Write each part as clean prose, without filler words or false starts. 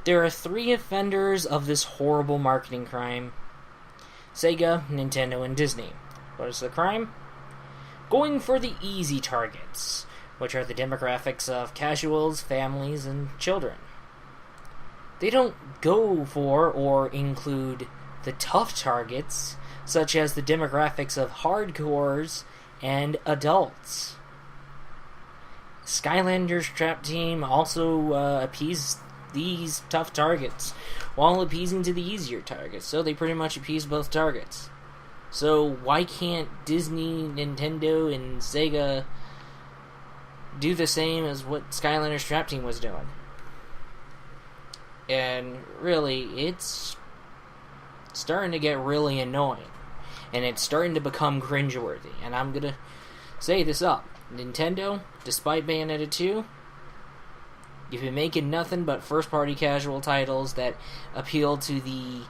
There are three offenders of this horrible marketing crime: Sega, Nintendo, and Disney. What is the crime? Going for the easy targets, which are the demographics of casuals, families, and children. They don't go for or include the tough targets, such as the demographics of hardcores and adults. Skylanders Trap Team also appeased these tough targets while appeasing to the easier targets, so they pretty much appease both targets. So why can't Disney, Nintendo, and Sega do the same as what Skylanders Trap Team was doing? And really, it's starting to get really annoying. And it's starting to become cringeworthy. And I'm gonna say this up. Nintendo, despite Bayonetta 2, you've been making nothing but first-party casual titles that appeal to the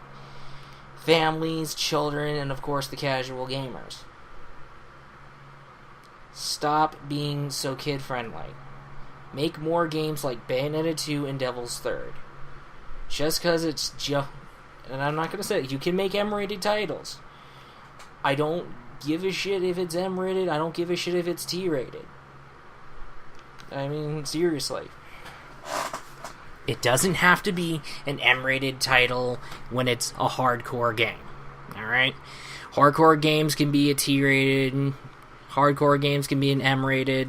families, children, and of course the casual gamers. Stop being so kid-friendly. Make more games like Bayonetta 2 and Devil's Third. Just because it's just... And I'm not going to say it. You can make M-rated titles. I don't give a shit if it's M-rated. I don't give a shit if it's T-rated. I mean, seriously. It doesn't have to be an M-rated title when it's a hardcore game. Alright? Hardcore games can be a T-rated. Hardcore games can be an M-rated.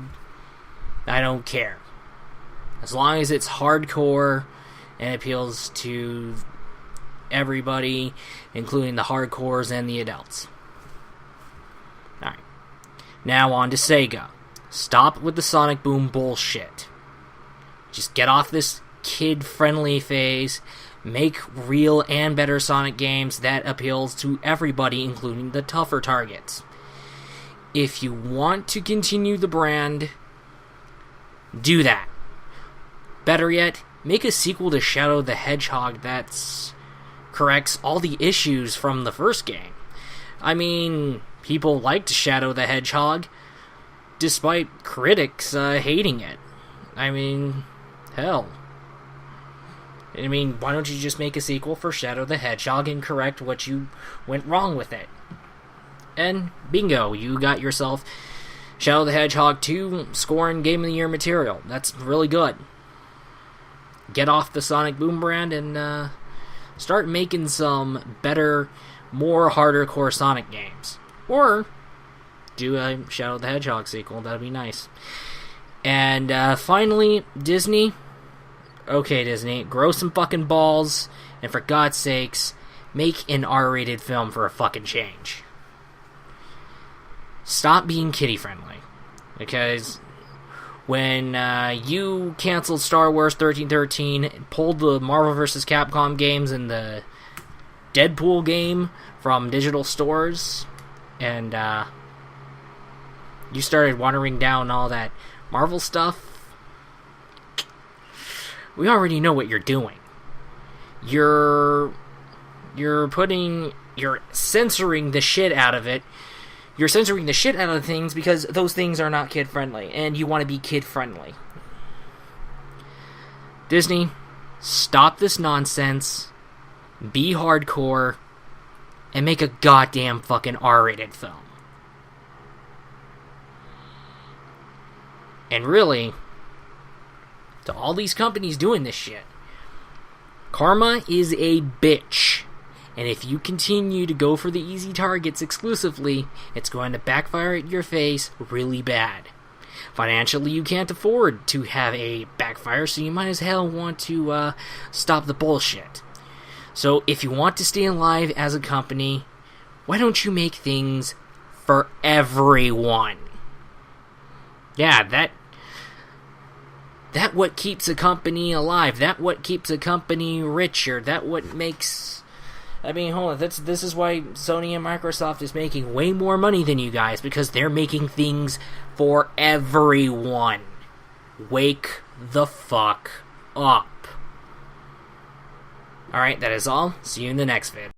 I don't care. As long as it's hardcore and appeals to everybody, including the hardcores and the adults. Alright. Now on to Sega. Stop with the Sonic Boom bullshit. Just get off this kid-friendly phase. Make real and better Sonic games that appeals to everybody, including the tougher targets. If you want to continue the brand, do that. Better yet, make a sequel to Shadow the Hedgehog that corrects all the issues from the first game. I mean, people liked Shadow the Hedgehog, despite critics hating it. I mean, hell. I mean, why don't you just make a sequel for Shadow the Hedgehog and correct what you went wrong with it? And bingo, you got yourself Shadow the Hedgehog 2 scoring Game of the Year material. That's really good. Get off the Sonic Boom brand and start making some better, more harder core Sonic games. Or do a Shadow the Hedgehog sequel. That'd be nice. And finally, Disney. Okay, Disney, grow some fucking balls, and for God's sakes, make an R-rated film for a fucking change. Stop being kiddie-friendly. Because when you canceled Star Wars 1313, pulled the Marvel vs. Capcom games and the Deadpool game from digital stores, and you started watering down all that Marvel stuff, we already know what you're doing. You're censoring the shit out of it. You're censoring the shit out of things because those things are not kid-friendly, and you want to be kid-friendly. Disney, stop this nonsense, be hardcore, and make a goddamn fucking R-rated film. And really, to all these companies doing this shit, karma is a bitch. And if you continue to go for the easy targets exclusively, it's going to backfire at your face really bad. Financially, you can't afford to have a backfire, so you might as hell want to stop the bullshit. So if you want to stay alive as a company, why don't you make things for everyone? Yeah, that what keeps a company alive. That what keeps a company richer. That what makes... I mean, hold on. This is why Sony and Microsoft is making way more money than you guys, because they're making things for everyone. Wake the fuck up. Alright, that is all. See you in the next vid.